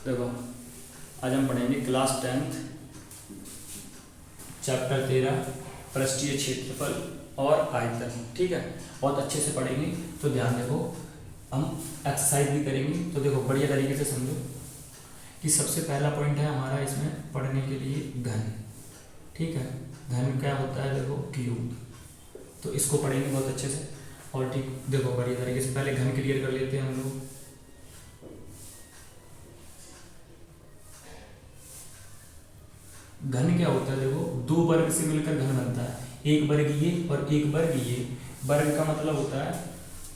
देखो आज हम पढ़ेंगे क्लास 10th चैप्टर 13 पृष्ठीय क्षेत्रफल और आयतन। ठीक है, बहुत अच्छे से पढ़ेंगे तो ध्यान देखो। हम एक्सरसाइज भी करेंगे तो देखो बढ़िया तरीके से समझो कि सबसे पहला पॉइंट है हमारा इसमें पढ़ने के लिए घन। ठीक है, घन क्या होता है देखो क्यूब, तो इसको पढ़ेंगे बहुत अच्छे से। और ठीक देखो बढ़िया तरीके से पहले घन क्लियर कर लेते हैं हम लोग। घन क्या होता है देखो, दो वर्ग से मिलकर घन बनता है, एक वर्ग ये और एक वर्ग ये। वर्ग का मतलब होता है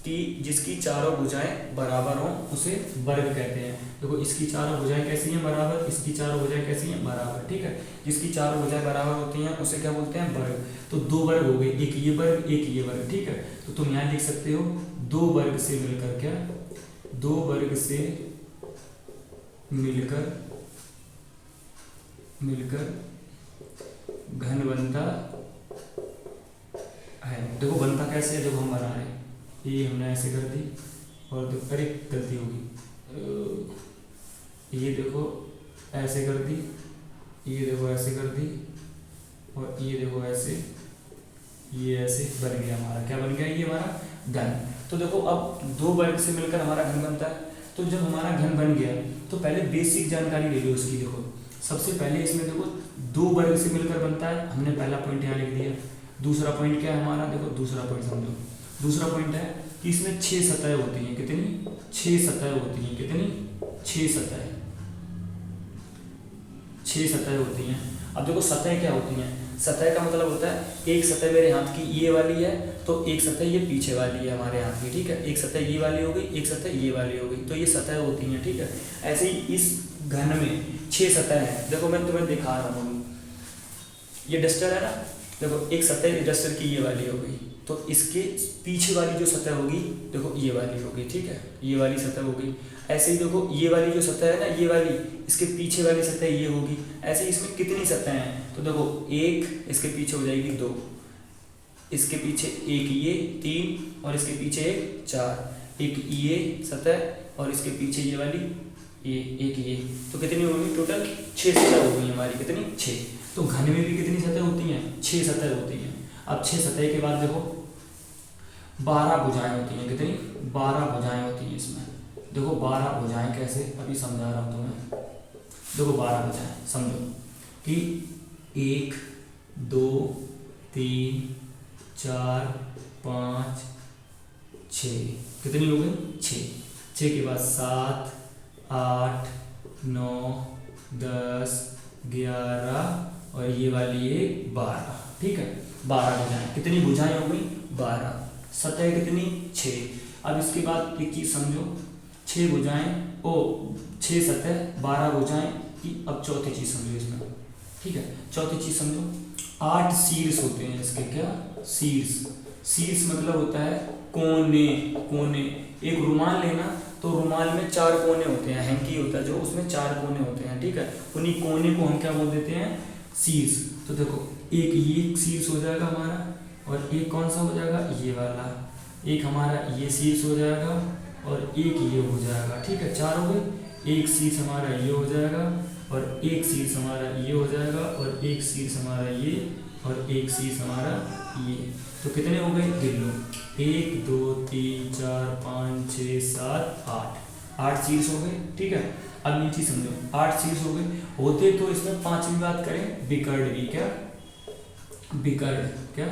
कि जिसकी चारों भुजाएं बराबर हों उसे वर्ग कहते हैं। देखो इसकी चारों भुजाएं कैसी हैं बराबर, इसकी चारों भुजाएं कैसी हैं बराबर। ठीक है, जिसकी चारों भुजाएं बराबर होती हैं उसे क्या बोलते हैं वर्ग। तो दो वर्ग हो गए, एक ये वर्ग एक ये वर्ग। ठीक है, तो तुम यहाँ लिख सकते हो दो वर्ग से मिलकर क्या, दो वर्ग से मिलकर घन बनता है। देखो बनता कैसे है, देखो हम बना रहे हैं, ये हमने ऐसे कर दी और देखो अरे गलती होगी, ये देखो ऐसे कर दी, ये देखो ऐसे कर दी और ये देखो ऐसे, ये ऐसे बन गया हमारा। क्या बन गया, ये हमारा घन। तो देखो अब दो वर्ग से मिलकर हमारा घन बनता है। तो जब हमारा घन बन गया तो पहले बेसिक जानकारी ले लो उसकी। देखो सबसे पहले इसमें देखो दो वर्ग से मिलकर बनता है, हमने पहला पॉइंट यहाँ लिख दिया। दूसरा पॉइंट क्या है हमारा, देखो दूसरा पॉइंट समझो। दूसरा पॉइंट है कि इसमें 6 सतह होती हैं। कितनी, 6 सतह होती हैं। कितनी, 6 सतह, 6 सतह होती हैं। अब देखो सतह क्या होती हैं, सतह का मतलब होता है एक सतह मेरे हाथ की ये वाली है तो एक सतह ये पीछे वाली है हमारे हाथ की। ठीक है, एक सतह ये वाली हो गई, एक सतह ये वाली हो गई, तो ये सतह होती हैं। ठीक है, ऐसे ही इस घन में 6 सतह है। देखो मैं तुम्हें दिखा रहा हूँ, ये डस्टर है ना, देखो एक सतह डस्टर की ये वाली हो गई, तो इसके पीछे वाली जो सतह होगी देखो ये वाली होगी। ठीक है, ये वाली सतह होगी। ऐसे ही देखो ये वाली जो सतह है ना, ये वाली, इसके पीछे वाली सतह ये होगी। ऐसे ही इसमें कितनी सतह हैं, तो देखो एक, इसके पीछे हो जाएगी 2, इसके पीछे एक ये 3 और इसके पीछे एक 4, एक ये सतह और इसके पीछे ये वाली ये एक ये, तो कितनी होगी टोटल 6 सतह हो गई हमारी। कितनी, 6। तो घन में भी कितनी सतह होती हैं, 6 सतह होती हैं। अब 6 सतह के बाद देखो 12 भुजाएं होती हैं। कितनी, 12 भुजाएं होती हैं इसमें। देखो 12 भुजाएं कैसे, अभी समझा रहा हूँ तुम्हें। देखो 12 भुजाएं समझो कि 1 2 3 4 5 6, कितनी हो गई 6। 6 के बाद 7 8 9 10 11 और ये वाली है 12। ठीक है, 12 भुजाएं। कितनी भुजाएं हो गई 12, सतह कितनी 6। अब इसके बाद एक चीज समझो, 6 भुजाएं ओ 6 सतह 12 भुजाएं की। अब चौथी चीज समझो इसमें। ठीक है, चौथी चीज समझो, 8 शीर्ष होते हैं इसके। क्या, शीर्ष। शीर्ष मतलब होता है कोने। कोने, एक रुमाल लेना तो रुमाल में 4 कोने होते हैं, हैंकी होता है जो, उसमें 4 कोने होते हैं। ठीक है, उन्हीं कोने को हम क्या बोल देते हैं, शीर्ष। तो देखो एक ये शीर्ष हो जाएगा हमारा और एक कौन सा हो जाएगा, ये वाला। एक हमारा ये शीर्ष हो जाएगा और एक ये हो जाएगा। ठीक है, 4 हो गए। एक शीर्ष हमारा ये हो जाएगा और एक शीर्ष हमारा ये हो जाएगा और एक शीर्ष हमारा ये और एक शीर्ष हमारा ये। तो कितने हो गए, गिन लो, 1 2 3 4 5 6 7 8 शीर्ष हो गए। ठीक है, अब नीचे समझो, 8 शीर्ष हो गए होते तो इसमें 5वीं बात करें विकर्ण की। क्या, विकर्ण। क्या,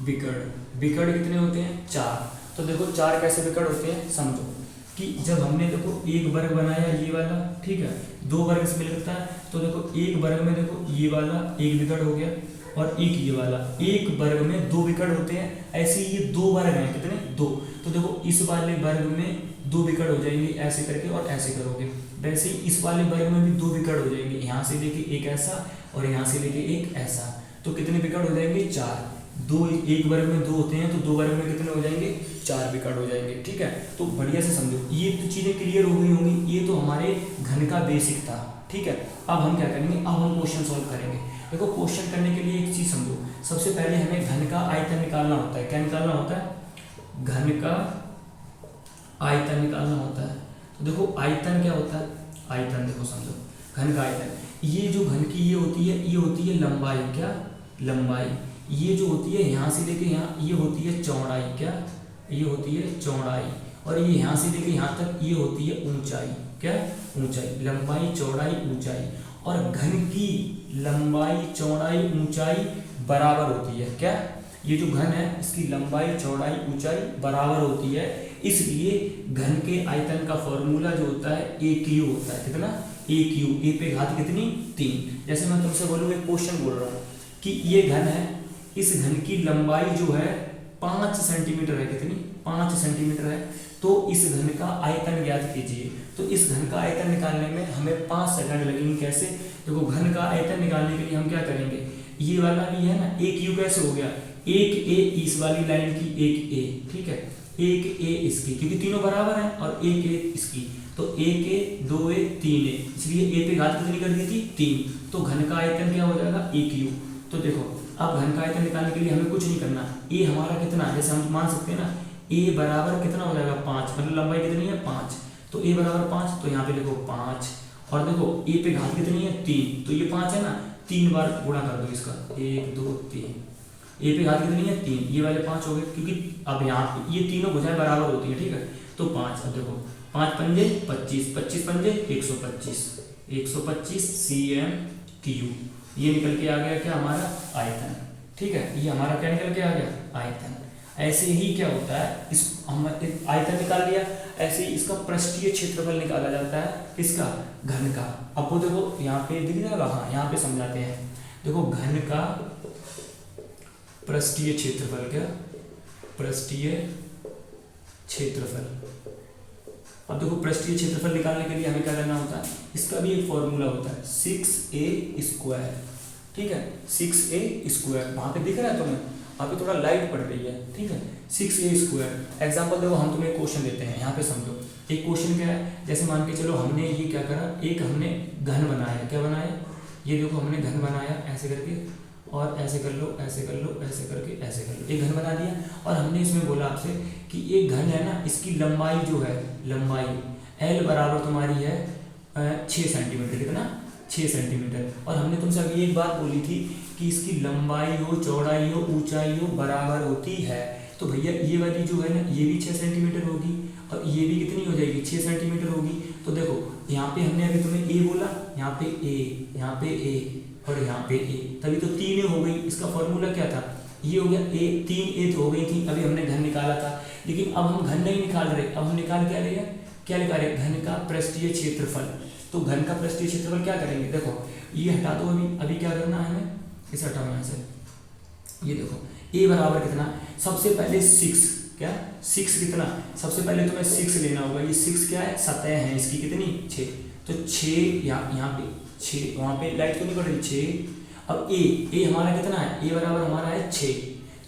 विकर्ण। विकर्ण कितने होते हैं 4। तो देखो 4 कैसे विकर्ण होते हैं समझो कि जब हमने देखो एक वर्ग बनाया ये वाला, ठीक है, 2 वर्ग से मिलता है, तो देखो एक वर्ग में देखो ये वाला एक विकर्ण हो गया और एक ये वाला, एक वर्ग में 2 विकर्ण होते हैं। ऐसे ये 2 वर्ग हैं, कितने 2। तो देखो इस वाले वर्ग में 2 विकर्ण हो जाएंगे ऐसे करके और ऐसे करोगे। वैसे ही इस वाले वर्ग में भी 2 विकर्ण हो जाएंगे, यहाँ से लेके एक ऐसा और यहाँ से लेके एक ऐसा। तो कितने विकर्ण हो जाएंगे 4। 2, एक वर्ग में 2 होते हैं तो 2 वर्ग में कितने हो जाएंगे 4 विकर्ण हो जाएंगे। ठीक है, तो बढ़िया से समझो, ये तो चीजें क्लियर हो गई होंगी। ये तो हमारे घन का बेसिक था। ठीक है, अब हम क्या करेंगे, अब हम क्वेश्चन सॉल्व करेंगे। देखो क्वेश्चन करने के लिए एक चीज समझो, सबसे पहले हमें घन का आयतन निकालना होता है। क्या निकालना होता है, घन का आयतन निकालना होता है। तो देखो आयतन क्या होता है, आयतन देखो समझो, घन का आयतन, ये जो घन की ये होती है लंबाई, क्या लंबाई, ये जो होती है यहाँ से लेके यहाँ ये होती है चौड़ाई, क्या ये होती है चौड़ाई, और ये यहाँ से लेके यहाँ तक ये होती है ऊंचाई, क्या ऊंचाई, लंबाई चौड़ाई ऊंचाई। और घन की लंबाई चौड़ाई ऊंचाई बराबर होती है, क्या ये जो घन है इसकी लंबाई चौड़ाई ऊंचाई बराबर होती है, इसलिए घन के आयतन का फॉर्मूला जो होता है ए क्यू होता है, कितना ए क्यू, ए पे घात कितनी 3। जैसे मैं तुमसे बोलूँ एक क्वेश्चन बोल रहा हूँ कि ये घन है, इस घन की लंबाई जो है 5 सेंटीमीटर है, कितनी 5 सेंटीमीटर है, तो इस घन का आयतन ज्ञात कीजिए। तो इस घन का आयतन निकालने में हमें 5 सेकंड लगेंगे। कैसे, देखो घन का आयतन निकालने के लिए हम क्या करेंगे, ये वाला भी है ना ए क्यू, कैसे हो गया, एक ए इस वाली लाइन की, एक ए, ठीक है, एक ए इसकी, क्योंकि तीनों बराबर हैं, और एक ए इसकी, तो एक ए 2 ए 3 ए, इसलिए ए पे घात कितनी कर दी थी 3। तो घन का आयतन क्या हो जाएगा ए क्यू। तो देखो अब घन का आयतन निकालने के लिए हमें कुछ नहीं करना, ए हमारा कितना है, जैसे हम मान सकते हैं ना ए बराबर कितना हो जाएगा 5, मतलब लंबाई कितनी है 5, तो ए बराबर 5, तो यहाँ पे देखो 5, और देखो ए पे घात कितनी है 3, तो ये 5 है ना, 3 बार गुणा कर दो इसका, 1 2 3, ए पे घात कितनी है 3, ये वाले 5 हो गए, क्योंकि अब यहाँ ये तीनों भुजाएं बराबर होती है, ठीक है, तो 5, अब देखो 5 पंजे 25, 25 पंजे 125, 125 cm3, ये निकल के आ गया क्या हमारा आयतन, ठीक है, ये हमारा क्या निकल के आ गया आयतन। ऐसे ही क्या होता है, इस हम आयतन निकाल लिया, ऐसे ही इसका पृष्ठीय क्षेत्रफल निकाला जाता है, किसका, घन का। अब वो देखो यहाँ पे दिख जाएगा, हाँ यहाँ पे समझाते हैं, देखो घन का पृष्ठीय क्षेत्रफल, क्या पृष्ठीय क्षेत्रफल। अब देखो पृष्ठीय क्षेत्रफल निकालने के लिए हमें क्या करना होता है, इसका भी एक फॉर्मूला होता है 6a², ठीक है, 6a², वहां पे दिख रहा है तुम्हें, वहाँ पे थोड़ा लाइट पड़ रही है, ठीक है, 6a²। एग्जाम्पल देखो हम तुम्हें क्वेश्चन देते हैं, यहाँ पे समझो एक क्वेश्चन क्या है, जैसे मान के चलो हमने ये क्या करा, एक हमने घन बनाया, क्या बनाया, ये देखो हमने घन बनाया ऐसे करके, और ऐसे कर लो ऐसे कर लो ऐसे करके ऐसे कर लो, एक घन बना दिया, और हमने इसमें बोला आपसे कि एक घन है ना, इसकी लंबाई जो है, लंबाई L बराबर तुम्हारी है 6 सेंटीमीटर, कितना 6 सेंटीमीटर, और हमने तुमसे अभी एक बात बोली थी कि इसकी लंबाई हो चौड़ाई हो ऊंचाई हो बराबर होती है, तो भैया ये वाली जो है ना ये भी 6 सेंटीमीटर होगी, और ये भी कितनी हो जाएगी 6 सेंटीमीटर होगी। तो देखो यहाँ पे हमने अभी तुम्हें ए बोला, यहाँ पे ए, यहाँ पे ए, और यहाँ पे ए, तभी तो 3 ए हो गई। इसका फॉर्मूला क्या था, ये हो गया ए, 3 ए तो हो गई थी, अभी हमने घन निकाला था, लेकिन अब हम घन नहीं निकाल रहे, अब हम निकाल क्या रहे हैं, क्या निकाल रहे, घन का पृष्ठीय क्षेत्रफल। तो घन का पृष्ठीय क्षेत्रफल क्या करेंगे, देखो ये हटा दो, अभी क्या करना है हमें, इसे हटाओ यहाँ से, ये देखो ए बराबर कितना, सबसे पहले 6, क्या 6 कितना, सबसे पहले तुम्हें 6 लेना होगा, ये 6 क्या है, सतह है इसकी कितनी 6, तो 6 यहाँ पे 6, वहाँ पे लाइट तो नहीं पड़ रही 6। अब ए हमारा कितना है, ए बराबर हमारा है 6,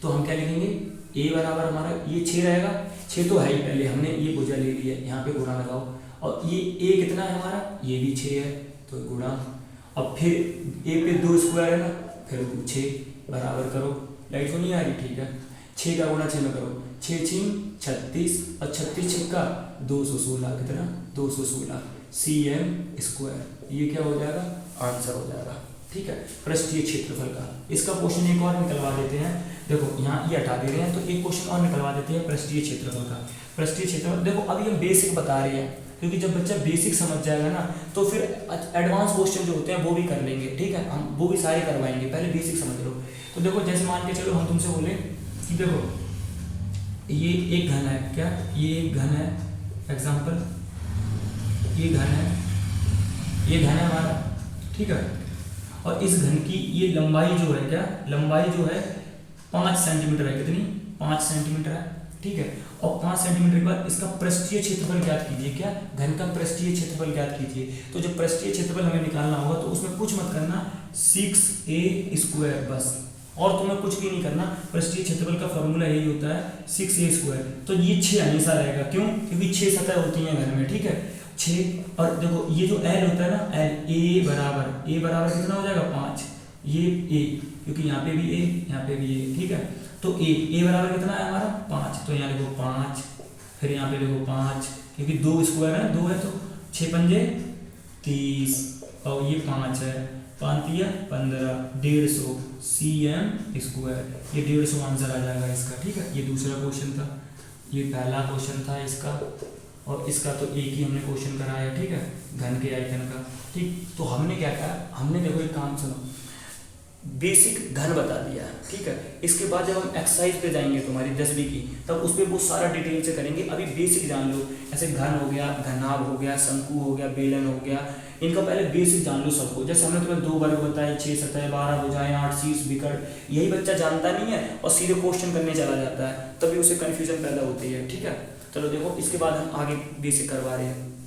तो हम क्या लिखेंगे, ए बराबर हमारा ये 6 रहेगा, 6 तो है ही, पहले हमने ये भुजा ले ली है, यहाँ पे गुणा लगाओ, और ये ए कितना है हमारा, ये भी 6 है, तो गुणा, अब फिर ए पे 2 स्क्वायर है ना, फिर 6 बराबर करो, लाइट तो नहीं आ रही, ठीक है, 6 का गुणा 6 में करो, 6 6 36, और 36 6 216, कितना 216 cm², ये क्या हो जाएगा, आंसर हो जाएगा, ठीक है, पृष्ठीय क्षेत्रफल का। इसका क्वेश्चन एक और निकलवा देते हैं, देखो यहाँ ये हटा दे रहे हैं, तो एक क्वेश्चन और निकलवा देते हैं पृष्ठीय क्षेत्रफल का। पृष्ठीय क्षेत्रफल देखो अभी हम बेसिक बता रहे हैं, क्योंकि जब बच्चा बेसिक समझ जाएगा ना तो फिर एडवांस क्वेश्चन जो होते हैं वो भी कर लेंगे, ठीक है, हम वो भी सारे करवाएंगे, पहले बेसिक समझ लो। तो देखो जैसे मान के चलो हम तुमसे बोले कि देखो ये एक घन है, क्या ये एक घन है, एग्जाम्पल ये घन है, ये घन है हमारा, ठीक है, और इस घन की ये लंबाई जो है, क्या लंबाई जो है 5 सेंटीमीटर है, कितनी 5 सेंटीमीटर है, ठीक है, और 5 सेंटीमीटर के बाद इसका पृष्ठीय क्षेत्रफल ज्ञात कीजिए, क्या घन का पृष्ठीय क्षेत्रफल ज्ञात कीजिए। तो जब पृष्ठीय क्षेत्रफल हमें निकालना होगा तो उसमें कुछ मत करना, 6a² बस, और तुम्हें कुछ भी नहीं करना, पृष्ठीय क्षेत्रफल का फॉर्मूला यही होता है 6a²। तो ये 6 हमेशा रहेगा, क्यों, क्योंकि 6 सतह होती हैं घर में, ठीक है, 6, और देखो ये जो L होता है ना, L a बराबर कितना हो जाएगा 5, ये a, क्योंकि यहाँ पे भी a यहाँ पे भी a, ठीक है, तो a बराबर कितना है हमारा 5, तो यहाँ देखो 5, फिर यहाँ पे देखो 5, क्योंकि 2 स्क्वायर है, 2 है तो 6 पंजे 30 और ये 5 है, 5 या 15, 150 cm²। ये 150 आंसर आ जाएगा इसका, ठीक है। ये दूसरा क्वेश्चन था, ये पहला क्वेश्चन था इसका, और इसका तो एक ही हमने क्वेश्चन कराया, ठीक है, घन के आयतन का, ठीक। तो हमने क्या कहा, हमने देखो एक काम सुनो, बेसिक घन बता दिया, ठीक है। इसके बाद जब हम एक्सरसाइज पे जाएंगे तुम्हारी 10वीं की, तब उस पर वो सारा डिटेल से करेंगे। अभी बेसिक जान लो, ऐसे घन हो गया, घनाभ हो गया, शंकु हो गया, बेलन हो गया, इनका पहले बेसिक जान लो सबको। जैसे हमने तुम्हें 2 वर्ग बताए, 6 सतह, 12 भुजाएं, 8 शीर्ष विकर्ण, यही बच्चा जानता नहीं है और सीधे क्वेश्चन करने चला जाता है, तभी उसे कन्फ्यूजन पैदा होती है, ठीक है। चलो देखो, इसके बाद हम आगे बेसिक करवा रहे हैं।